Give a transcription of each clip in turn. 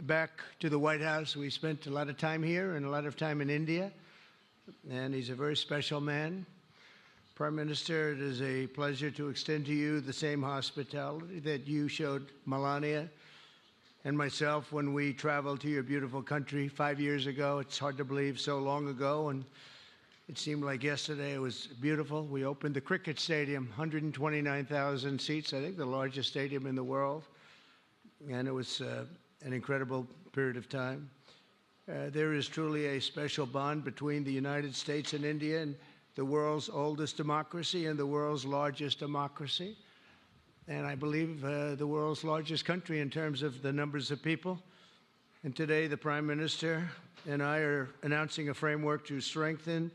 Back to the White House. We spent a lot of time here and a lot of time in India, and he's a very special man. Prime Minister, it is a pleasure to extend to you the same hospitality that you showed Melania and myself when we traveled to your beautiful country 5 years ago. It's hard to believe, so long ago, and it seemed like yesterday. It was beautiful. We opened the cricket stadium, 129,000 seats, I think the largest stadium in the world, and it was an incredible period of time. There is truly a special bond between the United States and India, and the world's oldest democracy and the world's largest democracy, and I believe the world's largest country in terms of the numbers of people. And today the Prime Minister and I are announcing a framework to strengthen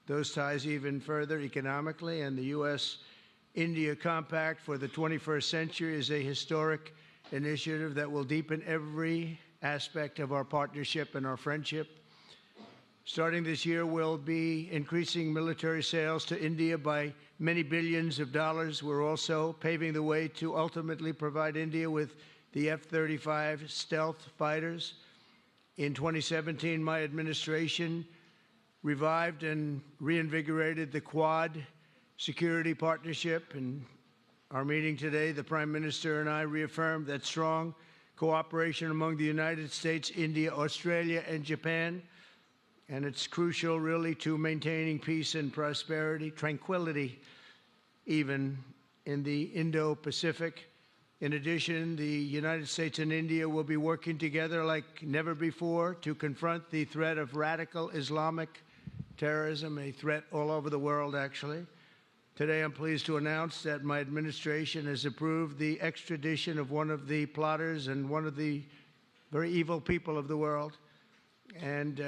those ties even further economically, and the U.S.-India Compact for the 21st century is a historic initiative that will deepen every aspect of our partnership and our friendship. Starting this year, we'll be increasing military sales to India by many billions of dollars. We're also paving the way to ultimately provide India with the F-35 stealth fighters. In 2017, my administration revived and reinvigorated the Quad security partnership, and our meeting today, the Prime Minister and I reaffirmed that strong cooperation among the United States, India, Australia, and Japan. And it's crucial, really, to maintaining peace and prosperity, tranquility, even in the Indo-Pacific. In addition, the United States and India will be working together like never before to confront the threat of radical Islamic terrorism, a threat all over the world, actually. Today, I'm pleased to announce that my administration has approved the extradition of one of the plotters and one of the very evil people of the world, and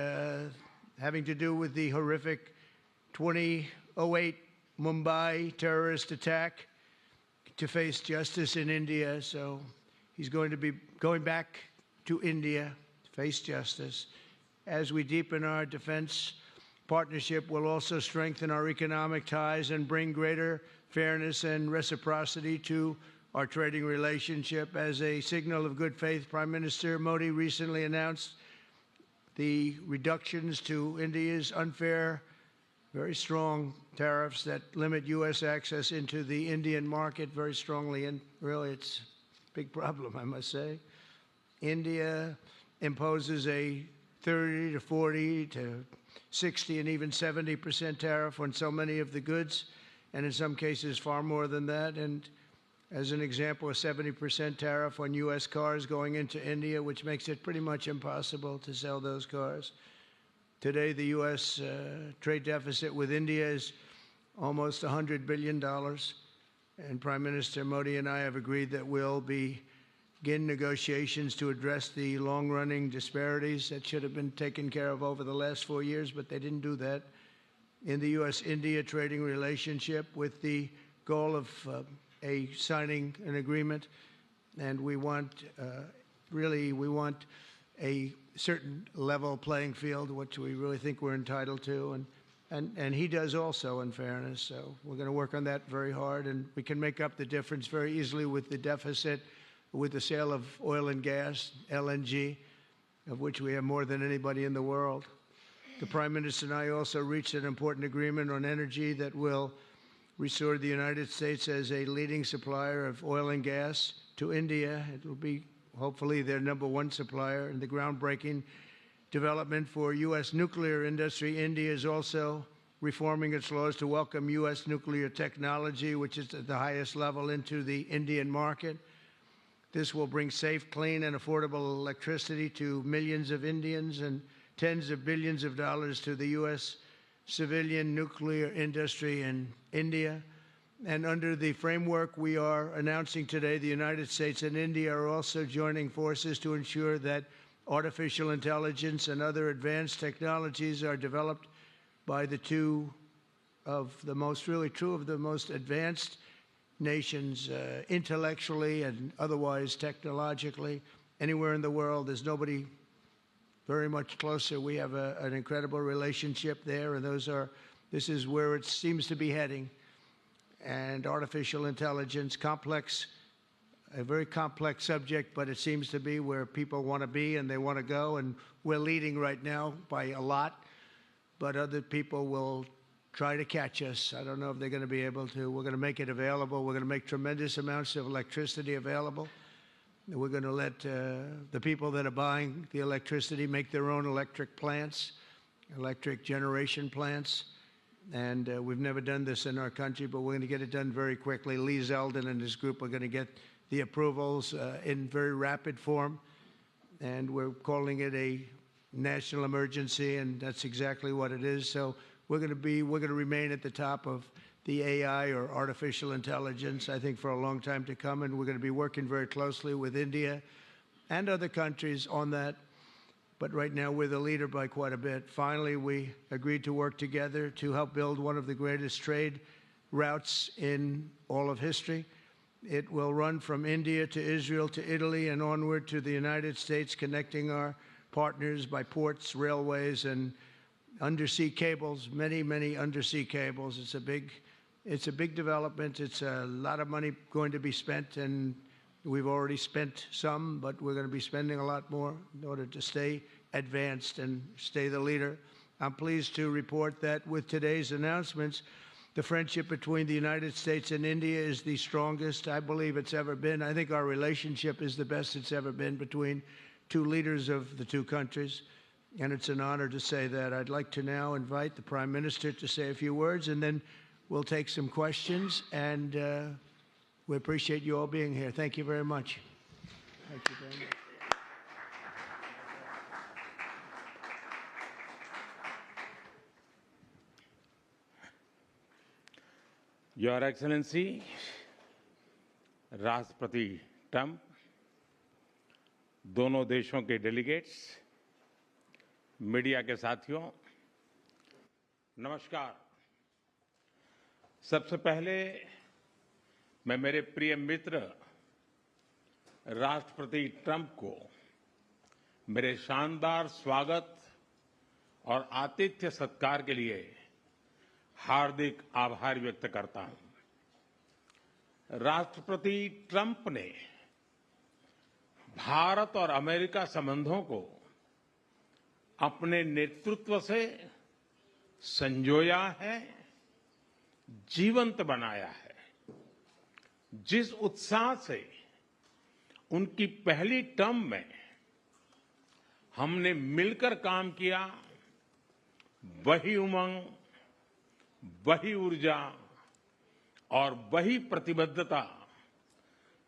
having to do with the horrific 2008 Mumbai terrorist attack, to face justice in India. So he's going to be going back to India to face justice. As we deepen our defense partnership, will also strengthen our economic ties and bring greater fairness and reciprocity to our trading relationship. As a signal of good faith, Prime Minister Modi recently announced the reductions to India's unfair, very strong tariffs that limit U.S. access into the Indian market very strongly, and really it's a big problem, I must say. India imposes a 30 to 40 to 60 and even 70% tariff on so many of the goods, and in some cases far more than that. And as an example, a 70% tariff on U.S. cars going into India, which makes it pretty much impossible to sell those cars. Today, the U.S. Trade deficit with India is almost $100 billion, and Prime Minister Modi and I have agreed that we'll begin negotiations to address the long-running disparities that should have been taken care of over the last 4 years, but they didn't do that, in the U.S.-India trading relationship, with the goal of signing an agreement. And we want, we want a certain level playing field, which we really think we're entitled to, and he does also, in fairness. So we're going to work on that very hard, and we can make up the difference very easily with the deficit, with the sale of oil and gas, LNG, of which we have more than anybody in the world. The Prime Minister and I also reached an important agreement on energy that will restore the United States as a leading supplier of oil and gas to India. It will be hopefully their #1 supplier. In the groundbreaking development for U.S. nuclear industry, India is also reforming its laws to welcome U.S. nuclear technology, which is at the highest level, into the Indian market. This will bring safe, clean, and affordable electricity to millions of Indians and tens of billions of dollars to the U.S. civilian nuclear industry in India. And under the framework we are announcing today, the United States and India are also joining forces to ensure that artificial intelligence and other advanced technologies are developed by the two of the most advanced nations, intellectually and otherwise technologically. Anywhere in the world, there's nobody very much closer. We have an incredible relationship there, and this is where it seems to be heading. And artificial intelligence, complex a very complex subject, but it seems to be where people want to be and they want to go, and we're leading right now by a lot, but other people will try to catch us. I don't know if they're going to be able to. We're going to make it available. We're going to make tremendous amounts of electricity available. We're going to let the people that are buying the electricity make their own electric plants, electric generation plants. And we've never done this in our country, but we're going to get it done very quickly. Lee Zeldin and his group are going to get the approvals in very rapid form. And we're calling it a national emergency, and that's exactly what it is. So we're going to remain at the top of the AI, or artificial intelligence, I think, for a long time to come. And we're going to be working very closely with India and other countries on that. But right now, we're the leader by quite a bit. Finally, we agreed to work together to help build one of the greatest trade routes in all of history. It will run from India to Israel to Italy and onward to the United States, connecting our partners by ports, railways, and undersea cables, many, many undersea cables. It's a big development. It's a lot of money going to be spent, and we've already spent some, but we're going to be spending a lot more in order to stay advanced and stay the leader. I'm pleased to report that with today's announcements, the friendship between the United States and India is the strongest I believe it's ever been. I think our relationship is the best it's ever been between two leaders of the two countries, and it's an honor to say that. I'd like to now invite the Prime Minister to say a few words, and then we'll take some questions, and we appreciate you all being here. Thank you very much. Thank you very much. Your Excellency, राष्ट्रपति Trump, दोनों देशों के delegates, media के साथियों, नमस्कार। सबसे पहले मैं मेरे प्रिय मित्र राष्ट्रपति ट्रंप को मेरे शानदार स्वागत और आतिथ्य सत्कार के लिए हार्दिक आभार व्यक्त करता हूं। राष्ट्रपति ट्रंप ने भारत और अमेरिका संबंधों को अपने नेतृत्व से संजोया है, जीवंत बनाया है। जिस उत्साह से उनकी पहली टर्म में हमने मिलकर काम किया, वही उमंग, वही ऊर्जा और वही प्रतिबद्धता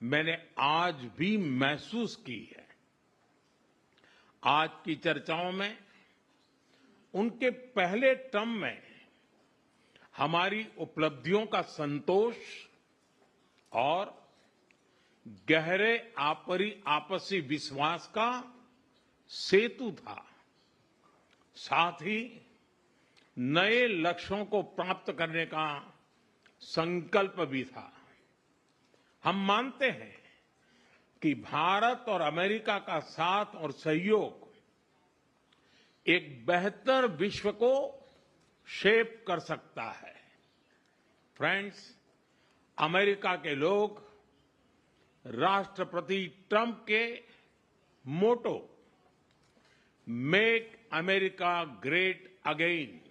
मैंने आज भी महसूस की है। आज की चर्चाओं में उनके पहले टर्म में हमारी उपलब्धियों का संतोष और गहरे आपसी विश्वास का सेतु था। साथ ही नए लक्ष्यों को प्राप्त करने का संकल्प भी था। हम मानते हैं कि भारत और अमेरिका का साथ और सहयोग एक बेहतर विश्व को शेप कर सकता है। फ्रेंड्स, अमेरिका के लोग राष्ट्रपति ट्रंप के मोटो मेक अमेरिका ग्रेट अगेन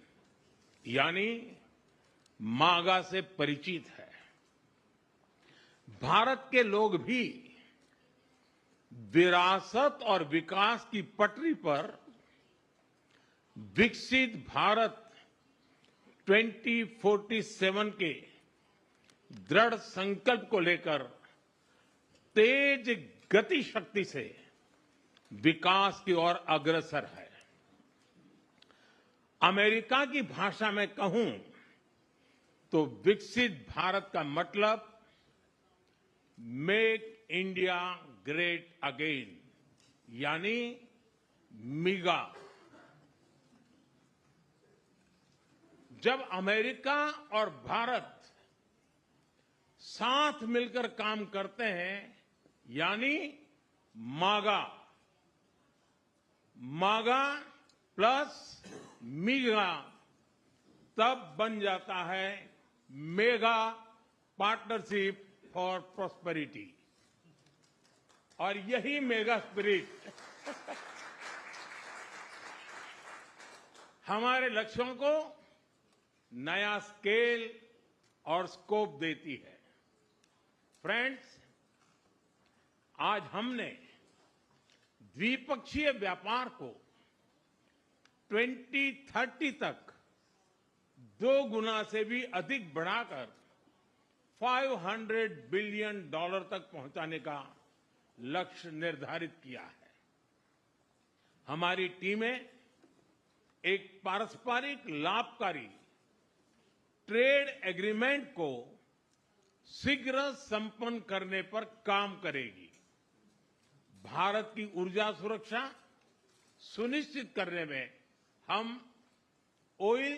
यानी मागा से परिचित है। भारत के लोग भी विरासत और विकास की पटरी पर विकसित भारत 2047 के दृढ़ संकल्प को लेकर तेज गति शक्ति से विकास की ओर अग्रसर है। अमेरिका की भाषा में कहूं तो विकसित भारत का मतलब मेक इंडिया ग्रेट अगेन यानी मिगा। जब अमेरिका और भारत साथ मिलकर काम करते हैं यानी मागा, मागा प्लस मिगा, तब बन जाता है मेगा पार्टनरशिप फॉर प्रॉस्पेरिटी। और यही मेगा स्पिरिट हमारे लक्ष्यों को नया स्केल और स्कोप देती है। फ्रेंड्स, आज हमने द्विपक्षीय व्यापार को 2030 तक 2 गुना से भी अधिक बढ़ाकर $500 बिलियन तक पहुंचाने का लक्ष्य निर्धारित किया है। हमारी टीमें एक पारस्परिक लाभकारी ट्रेड एग्रीमेंट को शीघ्र संपन्न करने पर काम करेगी। भारत की ऊर्जा सुरक्षा सुनिश्चित करने में हम ऑयल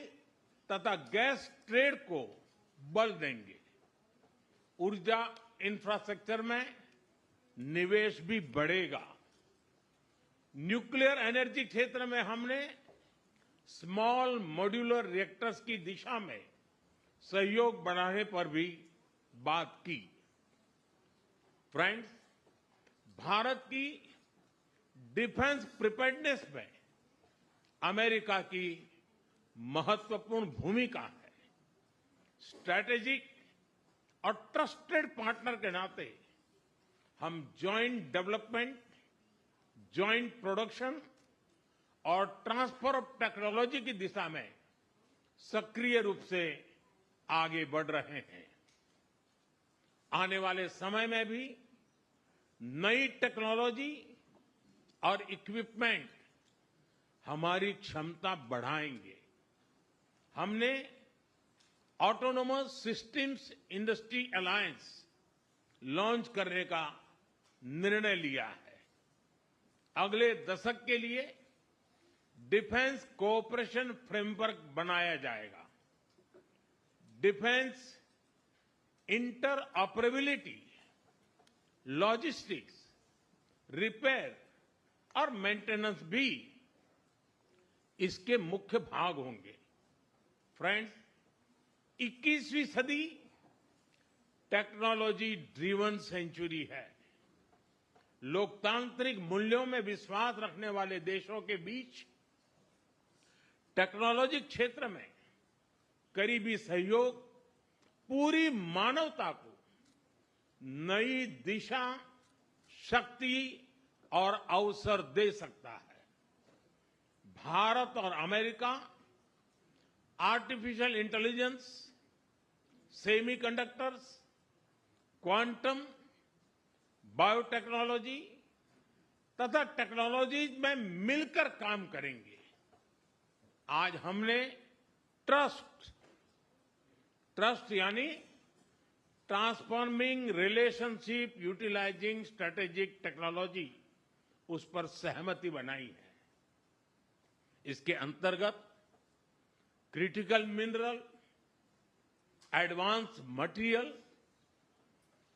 तथा गैस ट्रेड को बल देंगे। ऊर्जा इंफ्रास्ट्रक्चर में निवेश भी बढ़ेगा। न्यूक्लियर एनर्जी क्षेत्र में हमने स्मॉल मॉड्यूलर रिएक्टर्स की दिशा में सहयोग बढ़ाने पर भी बात की। फ्रेंड्स, भारत की डिफेंस प्रिपेयर्डनेस में अमेरिका की महत्वपूर्ण भूमिका है। स्ट्रैटेजिक और ट्रस्टेड पार्टनर के नाते हम जॉइंट डेवलपमेंट, जॉइंट प्रोडक्शन और ट्रांसफर ऑफ टेक्नोलॉजी की दिशा में सक्रिय रूप से आगे बढ़ रहे हैं। आने वाले समय में भी नई टेक्नोलॉजी और इक्विपमेंट हमारी क्षमता बढ़ाएंगे। हमने autonomous systems industry alliance launch करने का निर्णय लिया है। अगले दशक के लिए डिफेंस कोऑपरेशन फ्रेमवर्क बनाया जाएगा। डिफेंस इंटरऑपरेबिलिटी, लॉजिस्टिक्स, रिपेयर और मेंटेनेंस भी इसके मुख्य भाग होंगे। फ्रेंड्स, 21वीं सदी टेक्नोलॉजी ड्रिवन सेंचुरी है। लोकतांत्रिक मूल्यों में विश्वास रखने वाले देशों के बीच टेक्नोलॉजी क्षेत्र में करीबी सहयोग पूरी मानवता को नई दिशा, शक्ति और अवसर दे सकता है। भारत और America artificial intelligence, semiconductors, quantum, biotechnology तथा टेक्नोलॉजीज में मिलकर काम करेंगे। आज हमने ट्रस्ट यानी transforming relationship utilising strategic technology, उस पर सहमति बनाई है। इसके अंतर्गत क्रिटिकल मिनरल, एडवांस मटेरियल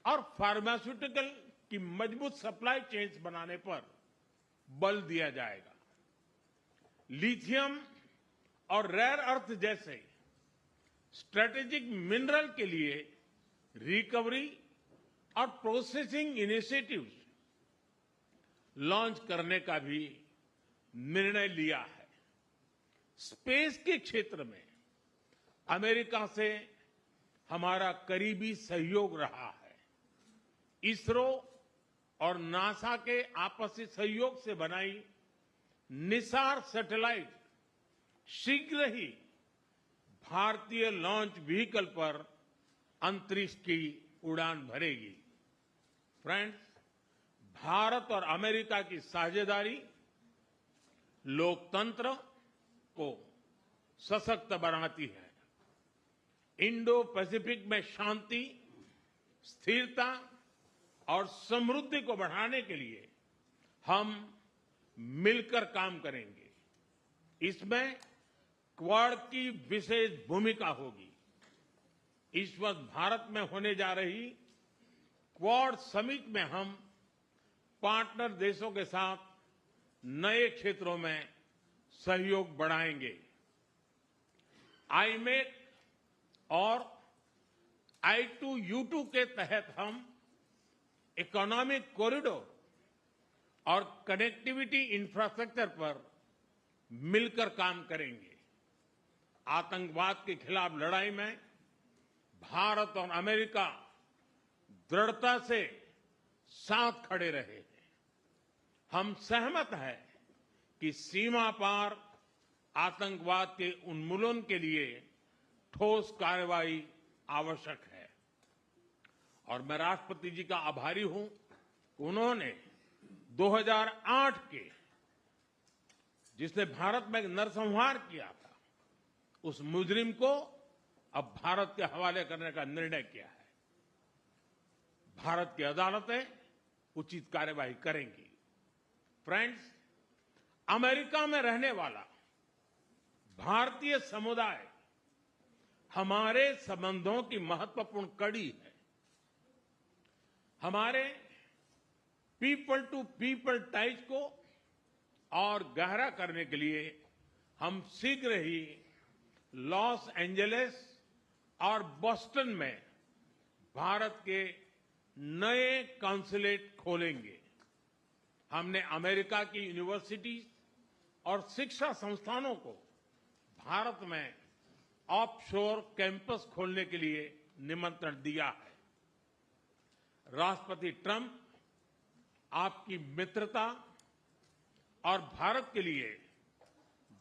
और फार्मास्यूटिकल की मजबूत सप्लाई चेन्स बनाने पर बल दिया जाएगा। लिथियम और रेयर अर्थ जैसे स्ट्रेटेजिक मिनरल के लिए रिकवरी और प्रोसेसिंग इनिशिएटिव्स लॉन्च करने का भी निर्णय लिया है। स्पेस के क्षेत्र में अमेरिका से हमारा करीबी सहयोग रहा है। इसरो और नासा के आपसी सहयोग से बनाई निसार सैटेलाइट शीघ्र ही भारतीय लॉन्च व्हीकल पर अंतरिक्ष की उड़ान भरेगी। फ्रेंड्स, भारत और अमेरिका की साझेदारी लोकतंत्र को सशक्त बनाती है। इंडो पैसिफिक में शांति, स्थिरता और समृद्धि को बढ़ाने के लिए हम मिलकर काम करेंगे। इसमें क्वाड की विशेष भूमिका होगी। इस वक्त भारत में होने जा रही क्वाड समिट में हम पार्टनर देशों के साथ नए क्षेत्रों में सहयोग बढ़ाएंगे। आईमेक और I2U2 के तहत हम इकोनॉमिक कॉरिडोर और कनेक्टिविटी इंफ्रास्ट्रक्चर पर मिलकर काम करेंगे। आतंकवाद के खिलाफ लड़ाई में भारत और अमेरिका दृढ़ता से साथ खड़े रहे हैं। हम सहमत हैं कि सीमा पार आतंकवाद के उन्मूलन के लिए ठोस कार्रवाई आवश्यक है और मैं राष्ट्रपति जी का आभारी हूं। उन्होंने 2008 के जिसने भारत में नरसंहार किया था उस मुजरिम को अब भारत के हवाले करने का निर्णय किया है। भारत की अदालतें उचित कार्यवाही करेंगी। फ्रेंड्स, अमेरिका में रहने वाला भारतीय समुदाय हमारे संबंधों की महत्वपूर्ण कड़ी है। हमारे पीपल टू पीपल टाइज को और गहरा करने के लिए हम शीघ्र ही लॉस एंजलिस और बोस्टन में भारत के नए कॉन्सुलेट खोलेंगे। हमने अमेरिका की यूनिवर्सिटीज और शिक्षा संस्थानों को भारत में ऑफशोर कैंपस खोलने के लिए निमंत्रण दिया है। राष्ट्रपति ट्रंप आपकी मित्रता और भारत के लिए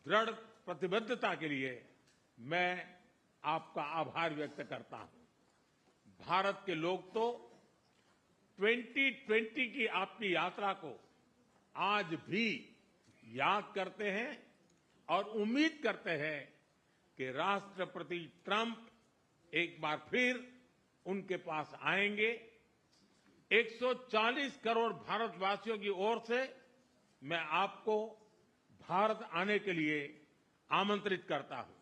दृढ़ प्रतिबद्धता के लिए मैं आपका आभार व्यक्त करता हूं। भारत के लोग तो 2020 की आपकी यात्रा को आज भी याद करते हैं और उम्मीद करते हैं कि राष्ट्रपति ट्रंप एक बार फिर उनके पास आएंगे। 140 करोड़ भारतवासियों की ओर से मैं आपको भारत आने के लिए आमंत्रित करता हूं।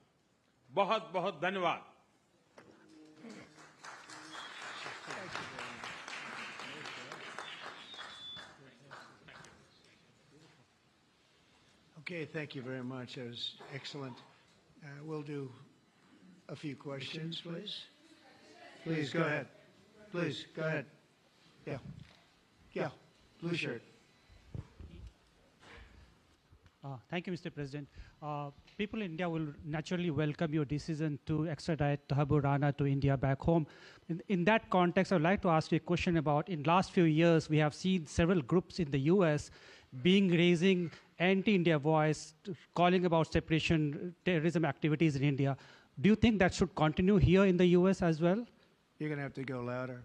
बहुत बहुत धन्यवाद। Okay, thank you very much. That was excellent. We'll do a few questions, please. Please, go ahead. Please, go ahead. Yeah. Yeah, blue shirt. Thank you, Mr. President. People in India will naturally welcome your decision to extradite Thakur Rana to India back home. In that context, I would like to ask you a question about, in last few years, we have seen several groups in the US raising anti-India voice, calling about separation, terrorism activities in India. Do you think that should continue here in the US as well? You're going to have to go louder.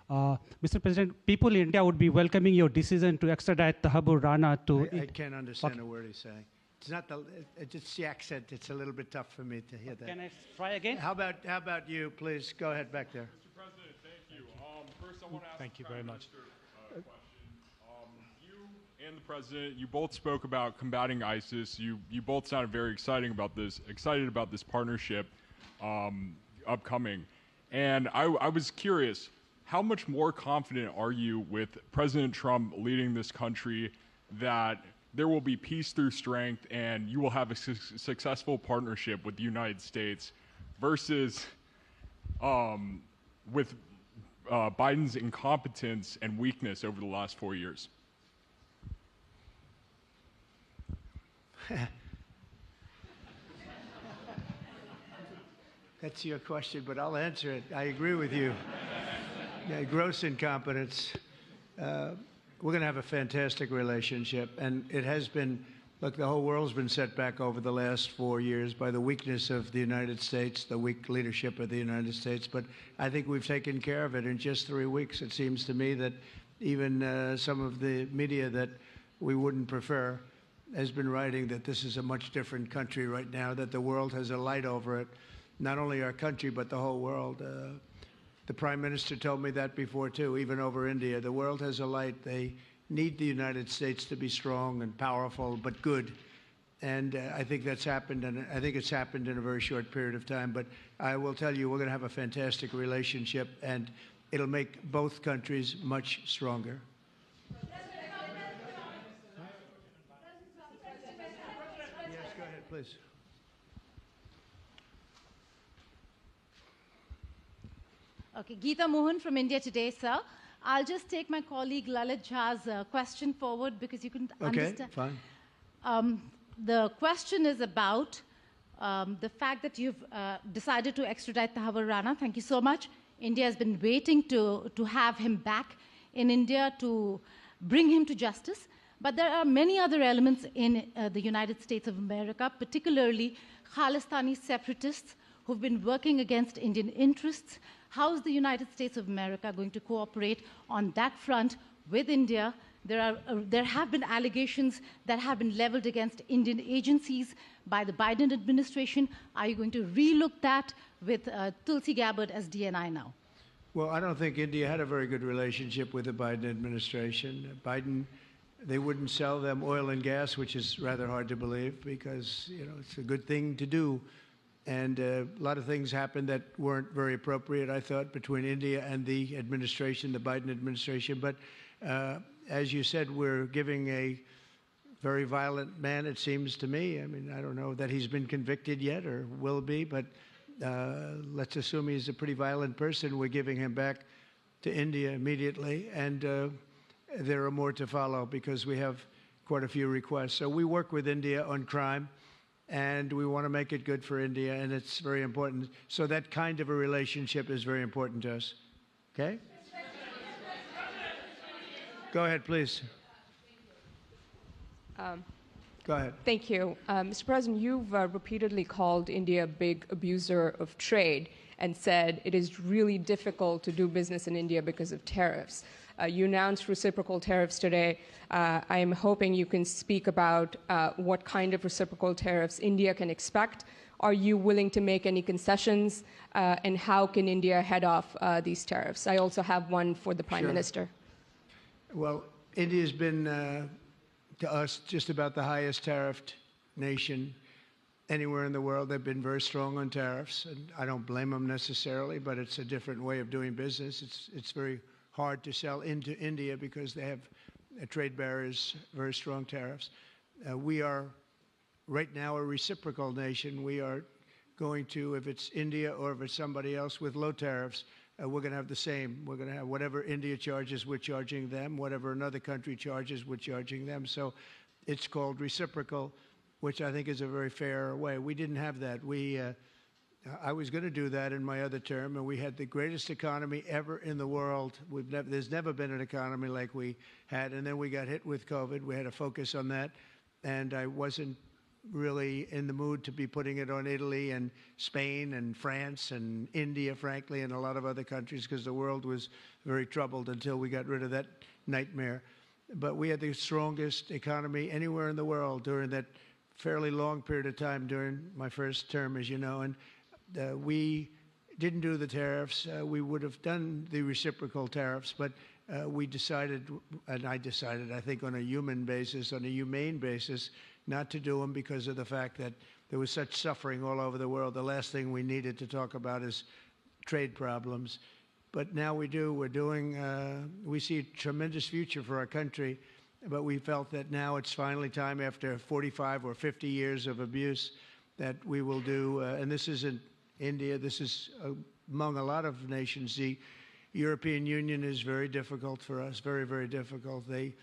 Mr. President, people in India would be welcoming your decision to extradite Thakur Rana to... I can't understand a word he's saying. It's not it's the accent. It's a little bit tough for me to hear that. Can I try again? How about you, please? Go ahead back there. Mr. President, thank you. First, I want to ask Thank you the very Prime much. Minister a question. You and the President, you both spoke about combating ISIS. You both sounded very excited about this partnership upcoming. And I was curious, how much more confident are you with President Trump leading this country that there will be peace through strength and you will have a successful partnership with the United States versus with Biden's incompetence and weakness over the last 4 years? That's your question, but I'll answer it. I agree with you. Yeah, gross incompetence. We're going to have a fantastic relationship, and it has been. Look, the whole world's been set back over the last 4 years by the weakness of the United States, the weak leadership of the United States. But I think we've taken care of it in just 3 weeks. It seems to me that even some of the media that we wouldn't prefer has been writing that this is a much different country right now, that the world has a light over it, not only our country, but the whole world. The Prime Minister told me that before, too, even over India. The world has a light. They need the United States to be strong and powerful, but good. And I think that's happened, and I think it's happened in a very short period of time. But I will tell you, we're going to have a fantastic relationship, and it'll make both countries much stronger. Yes, go ahead, please. Okay, Geeta Mohan from India Today, sir. I'll just take my colleague Lalit Jha's question forward because you can Okay, understand. fine. The question is about the fact that you've decided to extradite Tahabbur Rana. Thank you so much. India has been waiting to have him back in India to bring him to justice. But there are many other elements in the United States of America, particularly Khalistani separatists who've been working against Indian interests. How is the United States of America going to cooperate on that front with India? There have been allegations that have been leveled against Indian agencies by the Biden administration. Are you going to relook that with Tulsi Gabbard as DNI now? Well, I don't think India had a very good relationship with the Biden administration. Biden, they wouldn't sell them oil and gas, which is rather hard to believe because, it's a good thing to do. And a lot of things happened that weren't very appropriate, I thought, between India and the administration, the Biden administration. But as you said, we're giving a very violent man, it seems to me. I mean, I don't know that he's been convicted yet or will be, but let's assume he's a pretty violent person. We're giving him back to India immediately. And there are more to follow because we have quite a few requests. So we work with India on crime, and we want to make it good for India, and it's very important. So that kind of a relationship is very important to us. Okay? Go ahead, please. Go ahead. Thank you. Mr. President, you've repeatedly called India a big abuser of trade and said it is really difficult to do business in India because of tariffs. You announced reciprocal tariffs today. I am hoping you can speak about what kind of reciprocal tariffs India can expect. Are you willing to make any concessions? And how can India head off these tariffs? I also have one for the Prime Minister. Well, India's been, to us, just about the highest tariffed nation anywhere in the world. They've been very strong on tariffs, and I don't blame them necessarily, but it's a different way of doing business. It's very hard to sell into India because they have trade barriers, very strong tariffs. We are right now a reciprocal nation. We are going to, if it's India or if it's somebody else with low tariffs, we're going to have the same. We're going to have whatever India charges, we're charging them. Whatever another country charges, we're charging them. So it's called reciprocal, which I think is a very fair way. We didn't have that. I was going to do that in my other term, and we had the greatest economy ever in the world. There's never been an economy like we had, and then we got hit with COVID. We had to focus on that, and I wasn't really in the mood to be putting it on Italy and Spain and France and India, frankly, and a lot of other countries because the world was very troubled until we got rid of that nightmare. But we had the strongest economy anywhere in the world during that fairly long period of time during my first term, as you know, and we didn't do the tariffs. We would have done the reciprocal tariffs, but we decided, and I decided, I think on a human basis, on a humane basis, not to do them because of the fact that there was such suffering all over the world. The last thing we needed to talk about is trade problems. But now we do. We're doing, we see a tremendous future for our country, but we felt that now it's finally time after 45 or 50 years of abuse that we will do, and this isn't India, this is among a lot of nations. The European Union is very difficult for us, very, very difficult. They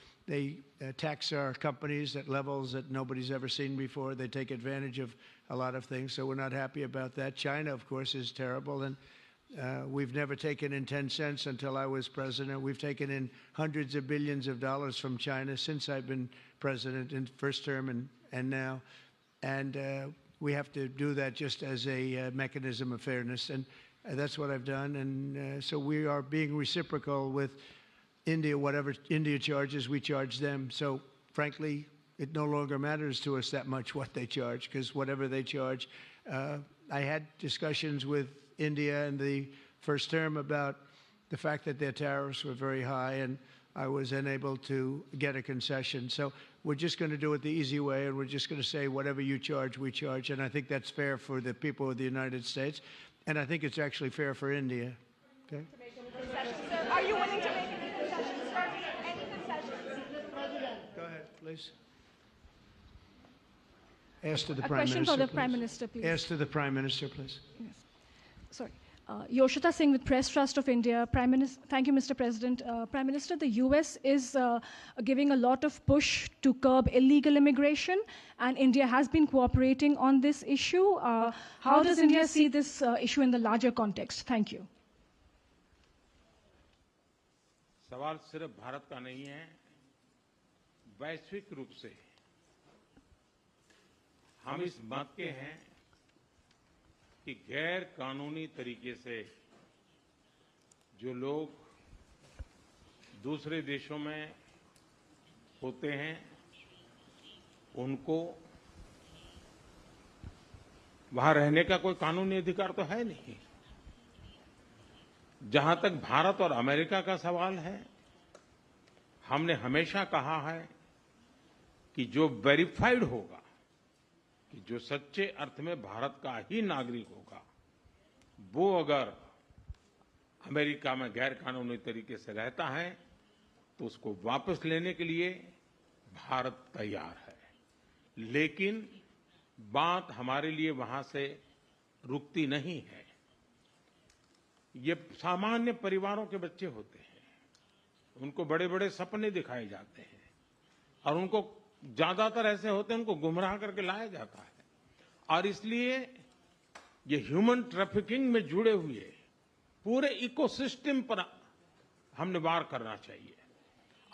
tax our companies at levels that nobody's ever seen before. They take advantage of a lot of things, so we're not happy about that. China, of course, is terrible, and we've never taken in 10 cents until I was president. We've taken in hundreds of billions of dollars from China since I've been president in first term and now. And we have to do that just as a mechanism of fairness, and that's what I've done. And so we are being reciprocal with India. Whatever India charges, we charge them. So frankly, it no longer matters to us that much what they charge, because whatever they charge, I had discussions with India in the first term about the fact that their tariffs were very high, and I was unable to get a concession. So we're just going to do it the easy way, and we're just going to say whatever you charge, we charge. And I think that's fair for the people of the United States, and I think it's actually fair for India. Okay? Are you willing to make any concessions, sir? Any concessions? Go ahead, please. Ask to the A Prime question Minister, for the please. Prime Minister, please. Ask to the Prime Minister, please. Yes. Sorry. Yoshita Singh with Press Trust of India. Thank you, Mr. President. Prime Minister, the US is giving a lot of push to curb illegal immigration, and India has been cooperating on this issue. How does India see this issue in the larger context? Thank you. सवाल सिर्फ भारत का नहीं है, वैश्विक रूप से हम इस मत के हैं कि गैर कानूनी तरीके से जो लोग दूसरे देशों में होते हैं उनको वहां रहने का कोई कानूनी अधिकार तो है नहीं। जहां तक भारत और अमेरिका का सवाल है, हमने हमेशा कहा है कि जो वेरीफाइड होगा, कि जो सच्चे अर्थ में भारत का ही नागरिक होगा, वो अगर अमेरिका में गैर कानूनी तरीके से रहता है तो उसको वापस लेने के लिए भारत तैयार है। लेकिन बात हमारे लिए वहां से रुकती नहीं है। ये सामान्य परिवारों के बच्चे होते हैं, उनको बड़े बड़े सपने दिखाए जाते हैं और उनको ज्यादातर ऐसे होते हैं उनको गुमराह करके लाया जाता है, और इसलिए ये ह्यूमन ट्रैफिकिंग में जुड़े हुए पूरे इकोसिस्टम पर हमने वार करना चाहिए।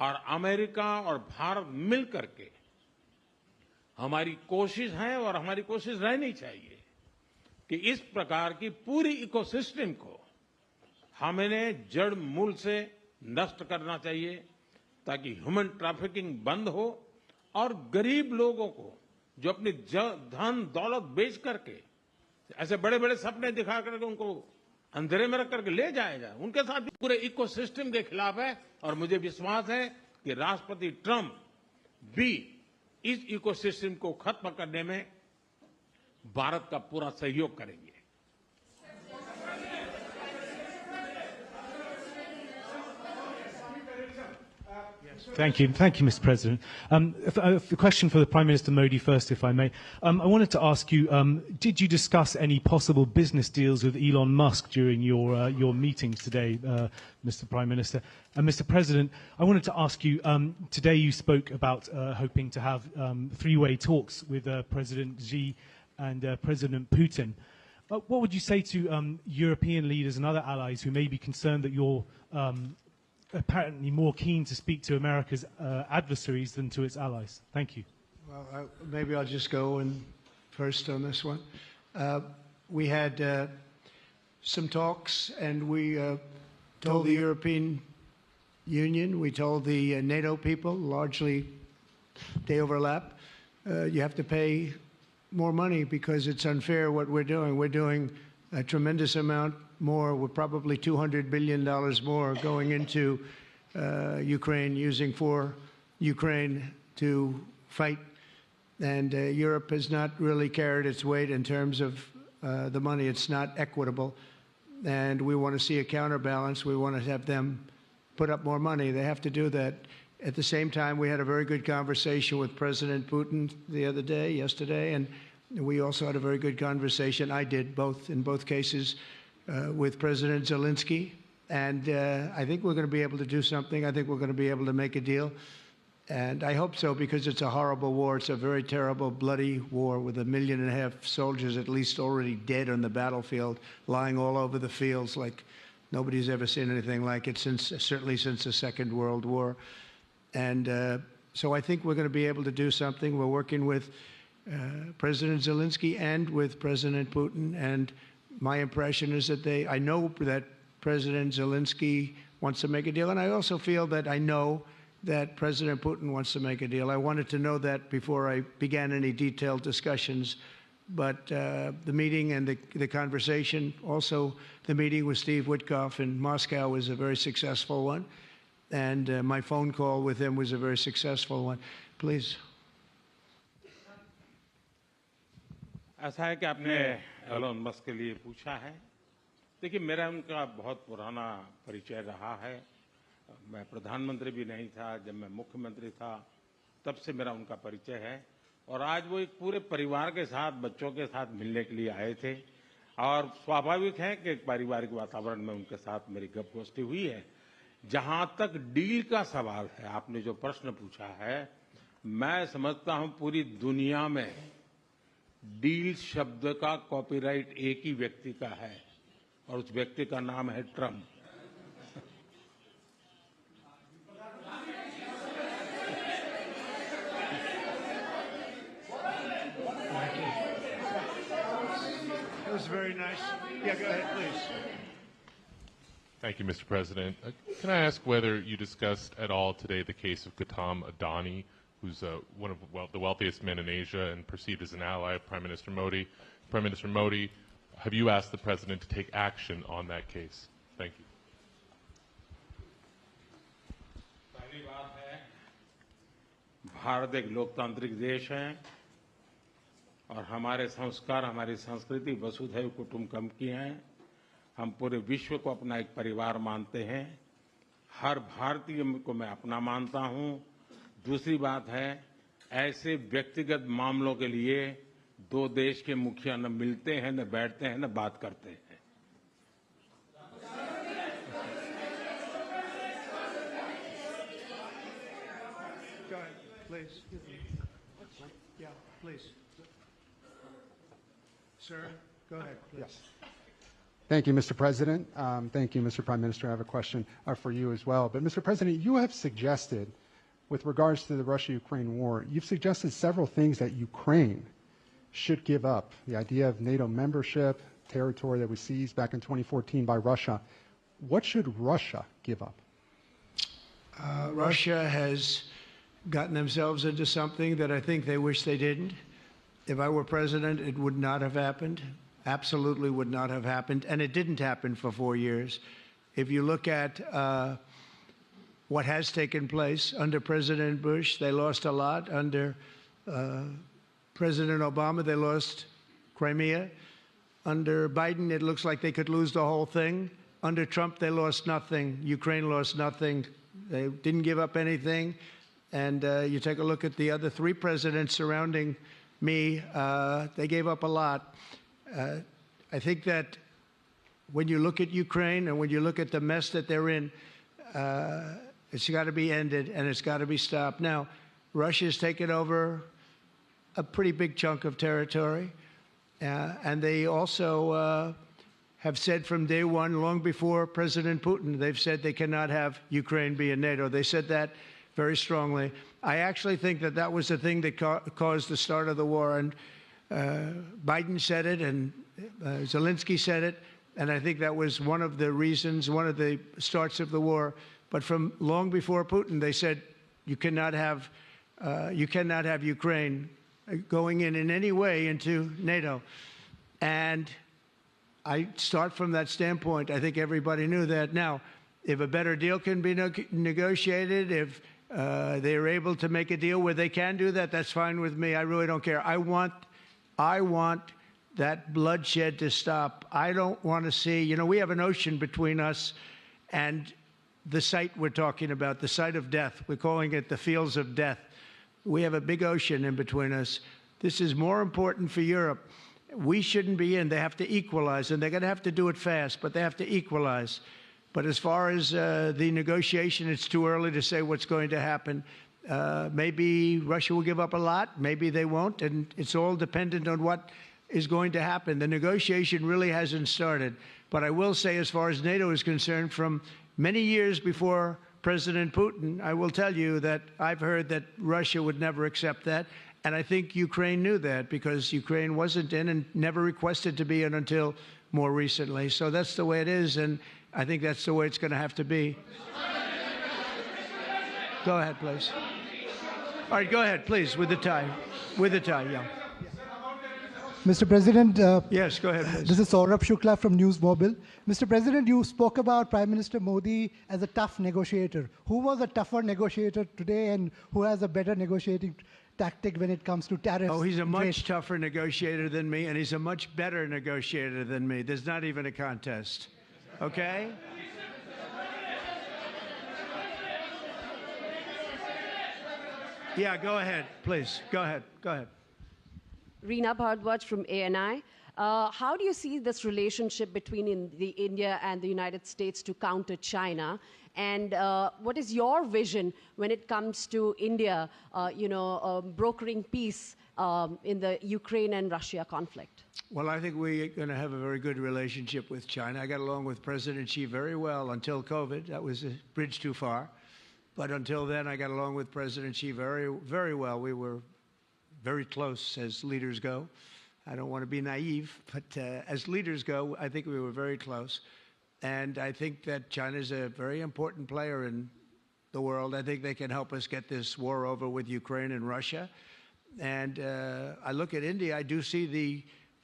और अमेरिका और भारत मिल करके हमारी कोशिश है और हमारी कोशिश रहनी चाहिए कि इस प्रकार की पूरी इकोसिस्टम को हमें जड़ मूल से नष्ट करना चाहिए, ताकि ह्यूमन ट्रैफिकिंग बंद हो और गरीब लोगों को जो अपनी धन दौलत बेच करके ऐसे बड़े बड़े सपने दिखा करके उनको अंधेरे में रख करके ले जाया जाए, उनके साथ भी पूरे इकोसिस्टम के खिलाफ है। और मुझे विश्वास है कि राष्ट्रपति ट्रंप भी इस इकोसिस्टम को खत्म करने में भारत का पूरा सहयोग करेंगे। Thank you, Mr. President. A question for the Prime Minister Modi first, if I may. I wanted to ask you, did you discuss any possible business deals with Elon Musk during your meetings today, Mr. Prime Minister? And Mr. President, I wanted to ask you, today you spoke about hoping to have three-way talks with President Xi and President Putin. What would you say to European leaders and other allies who may be concerned that you're apparently more keen to speak to America's adversaries than to its allies? Thank you. Well, maybe I'll just go in first on this one. We had some talks, and we told the European Union, we told the NATO people, largely they overlap, you have to pay more money because it's unfair what we're doing. We're doing a tremendous amount more. We're probably $200 billion more going into Ukraine, using for Ukraine to fight. And Europe has not really carried its weight in terms of the money. It's not equitable. And we want to see a counterbalance. We want to have them put up more money. They have to do that. At the same time, we had a very good conversation with President Putin yesterday, and we also had a very good conversation. I did in both cases, with President Zelensky. And I think we're going to be able to do something. I think we're going to be able to make a deal. And I hope so, because it's a horrible war. It's a very terrible, bloody war with 1.5 million soldiers at least already dead on the battlefield, lying all over the fields like nobody's ever seen anything like it, certainly since the Second World War. And so I think we're going to be able to do something. We're working with President Zelensky and with President Putin. And my impression is that I know that President Zelensky wants to make a deal. And I also feel that I know that President Putin wants to make a deal. I wanted to know that before I began any detailed discussions. But the meeting and the conversation, also the meeting with Steve Witkoff in Moscow, was a very successful one. And my phone call with him was a very successful one. Please. ऐसा है कि आपने Elon Musk के लिए पूछा है। देखिए, मेरा उनका बहुत पुराना परिचय रहा है। मैं प्रधानमंत्री भी नहीं था जब मैं मुख्यमंत्री था, तब से मेरा उनका परिचय है। और आज वो एक पूरे परिवार के साथ, बच्चों के साथ मिलने के लिए आए थे। और स्वाभाविक है कि एक पारिवारिक वातावरण में उनके साथ मेरी गपगोष्ठी हुई है। जहां तक डील का सवाल है, आपने जो प्रश्न पूछा है, मैं समझता हूं पूरी दुनिया में डील शब्द का कॉपीराइट एक ही व्यक्ति का है और उस व्यक्ति का नाम है Trump. That was very nice. Yeah, go ahead, please. Thank you, Mr. President. Can I ask whether you discussed at all today the case of Gautam Adani, who's one of the wealthiest men in Asia and perceived as an ally of Prime Minister Modi? Prime Minister Modi, have you asked the President to take action on that case? Thank you. पहली बात है, भारत एक लोकतांत्रिक देश है और हमारे संस्कार, हमारी संस्कृति वसुधैव कुटुंबकम की हैं। हम पूरे विश्व को अपना एक परिवार मानते हैं। हर भारतीय को मैं अपना मानता हूं। दूसरी बात है, ऐसे व्यक्तिगत मामलों के लिए दो देश के मुखिया न मिलते हैं, न बैठते हैं, न बात करते हैं। Go ahead, please. Yeah, please. Sir, go ahead, please. Yes. Thank you, Mr. President. Thank you, Mr. Prime Minister. I have a question for you as well. But, Mr. President, you have suggested, with regards to the Russia-Ukraine war, you've suggested several things that Ukraine should give up. The idea of NATO membership, territory that was seized back in 2014 by Russia. What should Russia give up? Russia has gotten themselves into something that I think they wish they didn't. If I were president, it would not have happened. Absolutely would not have happened. And it didn't happen for 4 years. If you look at what has taken place under President Bush, they lost a lot. Under President Obama, they lost Crimea. Under Biden, it looks like they could lose the whole thing. Under Trump, they lost nothing. Ukraine lost nothing. They didn't give up anything. And you take a look at the other three presidents surrounding me, they gave up a lot. I think that when you look at Ukraine and when you look at the mess that they're in, it's got to be ended and it's got to be stopped. Now, Russia's taken over a pretty big chunk of territory, and they also have said from day one, long before President Putin, they've said they cannot have Ukraine be in NATO. They said that very strongly. I actually think that that was the thing that caused the start of the war. And Biden said it, and Zelensky said it, and I think that was one of the reasons, one of the starts of the war. But from long before Putin, they said you cannot have Ukraine going in any way into NATO. And I start from that standpoint. I think everybody knew that. Now, if a better deal can be negotiated, if they're able to make a deal where they can do that, that's fine with me. I really don't care. I want that bloodshed to stop. I don't want to see, we have an ocean between us and the site we're talking about, the site of death. We're calling it the fields of death. We have a big ocean in between us. This is more important for Europe. We shouldn't be in. They have to equalize, and they're going to have to do it fast, but they have to equalize. But as far as the negotiation, it's too early to say what's going to happen. Maybe Russia will give up a lot. Maybe they won't. And it's all dependent on what is going to happen. The negotiation really hasn't started. But I will say, as far as NATO is concerned, from many years before President Putin, I will tell you that I've heard that Russia would never accept that. And I think Ukraine knew that because Ukraine wasn't in and never requested to be in until more recently. So that's the way it is. And I think that's the way it's going to have to be. Go ahead, please. All right, go ahead, please, with the tie. With the tie, yeah. Mr. President, yes, go ahead, please. This is Saurabh Shukla from News Mobile. Mr. President, you spoke about Prime Minister Modi as a tough negotiator. Who was a tougher negotiator today and who has a better negotiating tactic when it comes to tariffs? Oh, he's a much tougher negotiator than me, and he's a much better negotiator than me. There's not even a contest. Okay? Yeah, go ahead, please. Go ahead. Go ahead. Reena Bhardwaj from ANI. How do you see this relationship between India and the United States to counter China? And what is your vision when it comes to India, brokering peace in the Ukraine and Russia conflict? Well, I think we're going to have a very good relationship with China. I got along with President Xi very well until COVID. That was a bridge too far. But until then, I got along with President Xi very, very well. We were very close as leaders go. I don't want to be naive, but as leaders go, I think we were very close. And I think that China is a very important player in the world. I think they can help us get this war over with Ukraine and Russia. And I look at India, I do see the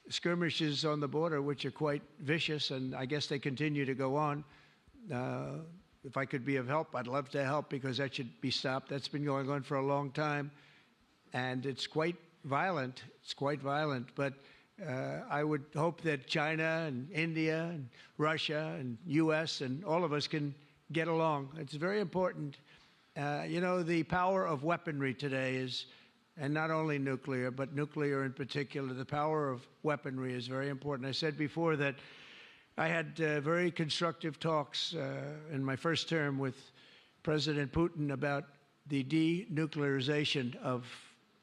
skirmishes on the border, which are quite vicious, and I guess they continue to go on. If I could be of help, I'd love to help, because that should be stopped. That's been going on for a long time, and it's quite violent. It's quite violent, but I would hope that China and India and Russia and U.S. and all of us can get along. It's very important. The power of weaponry today is, and not only nuclear, but nuclear in particular, the power of weaponry is very important. I said before that I had very constructive talks in my first term with President Putin about the denuclearization of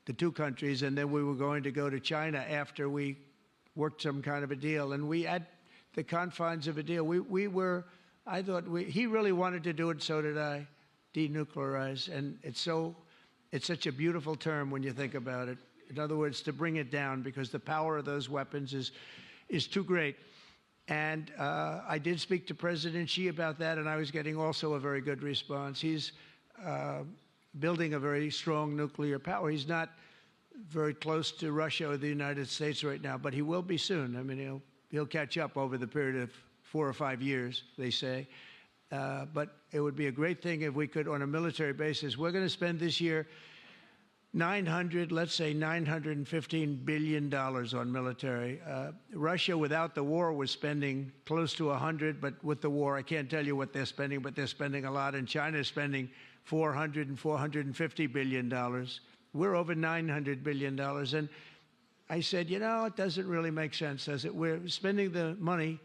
the two countries, and then we were going to go to China after we worked some kind of a deal. And we, at the confines of a deal, he really wanted to do it, so did I, denuclearize. And it's such a beautiful term when you think about it. In other words, to bring it down, because the power of those weapons is too great. And I did speak to President Xi about that, and I was getting also a very good response. He's building a very strong nuclear power. He's not very close to Russia or the United States right now, but he will be soon. I mean, he'll catch up over the period of 4 or 5 years, they say. But it would be a great thing if we could, on a military basis. We're going to spend this year $915 billion on military. Russia, without the war, was spending close to 100, but with the war, I can't tell you what they're spending, but they're spending a lot. And China is spending $400 and $450 billion. We're over $900 billion. And I said, it doesn't really make sense, does it? We're spending the money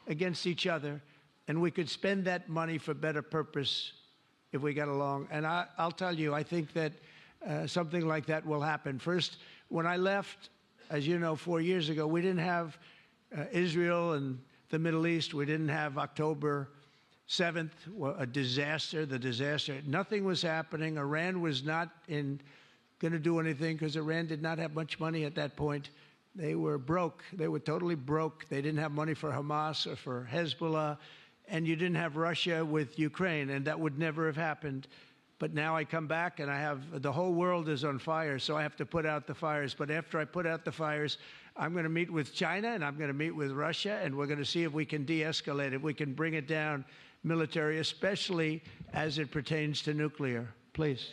against each other, and we could spend that money for better purpose if we got along. And I'll tell you, I think that something like that will happen. First, when I left, as you know, 4 years ago, we didn't have Israel and the Middle East. We didn't have October 7th, a disaster, the disaster. Nothing was happening. Iran was not going to do anything, because Iran did not have much money at that point. They were broke. They were totally broke. They didn't have money for Hamas or for Hezbollah. And you didn't have Russia with Ukraine, and that would never have happened. But now I come back, and the whole world is on fire, so I have to put out the fires. But after I put out the fires, I'm going to meet with China, and I'm going to meet with Russia, and we're going to see if we can de-escalate, if we can bring it down military, especially as it pertains to nuclear. Please.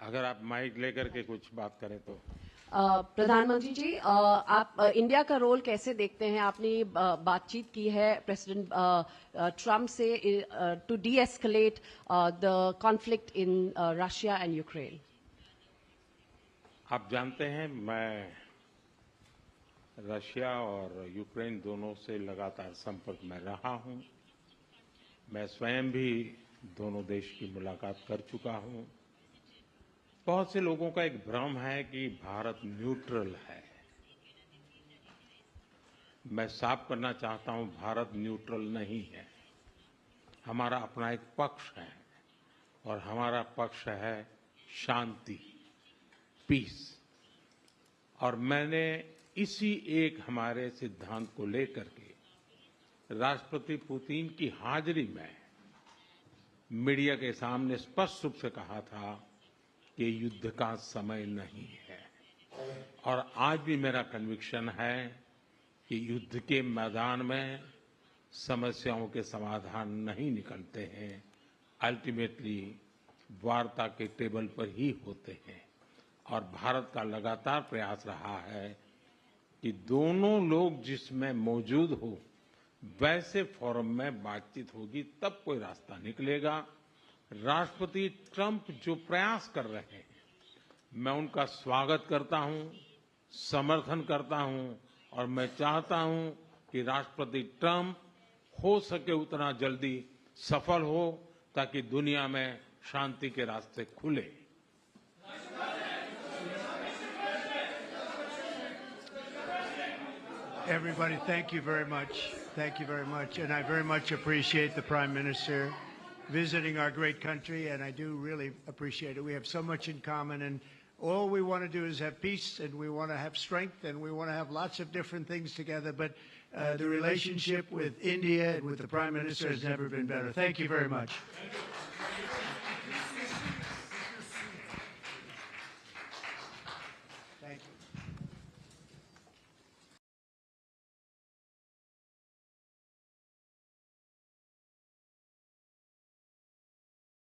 अगर आप mic लेकर के कुछ बात करें तो प्रधानमंत्री जी, आप इंडिया का रोल कैसे देखते हैं? आपने बातचीत की है प्रेसिडेंट ट्रम्प से to de-escalate the conflict in Russia and Ukraine. आप जानते हैं, मैं रशिया और यूक्रेन दोनों से लगातार संपर्क में रहा हूं. मैं स्वयं भी दोनों देश की मुलाकात कर चुका हूं. बहुत से लोगों का एक भ्रम है कि भारत न्यूट्रल है. मैं साफ करना चाहता हूं, भारत न्यूट्रल नहीं है. हमारा अपना एक पक्ष है, और हमारा पक्ष है शांति, पीस. और मैंने इसी एक हमारे सिद्धांत को लेकर के राष्ट्रपति पुतिन की हाजिरी में मीडिया के सामने स्पष्ट रूप से कहा था कि युद्ध का समय नहीं है. और आज भी मेरा कन्विक्शन है कि युद्ध के मैदान में समस्याओं के समाधान नहीं निकलते हैं. अल्टीमेटली वार्ता के टेबल पर ही होते हैं. और भारत का लगातार प्रयास रहा है कि दोनों लोग जिसमें मौजूद हो, वैसे फोरम में बातचीत होगी तब कोई रास्ता निकलेगा। राष्ट्रपति ट्रंप जो प्रयास कर रहे हैं, मैं उनका स्वागत करता हूं, समर्थन करता हूं और मैं चाहता हूं कि राष्ट्रपति ट्रंप हो सके उतना जल्दी सफल हो ताकि दुनिया में शांति के रास्ते खुले। Everybody, thank you very much. Thank you very much. And I very much appreciate the Prime Minister visiting our great country, and I do really appreciate it. We have so much in common, and all we want to do is have peace, and we want to have strength, and we want to have lots of different things together. But the relationship with India and with the Prime Minister has never been better. Thank you very much.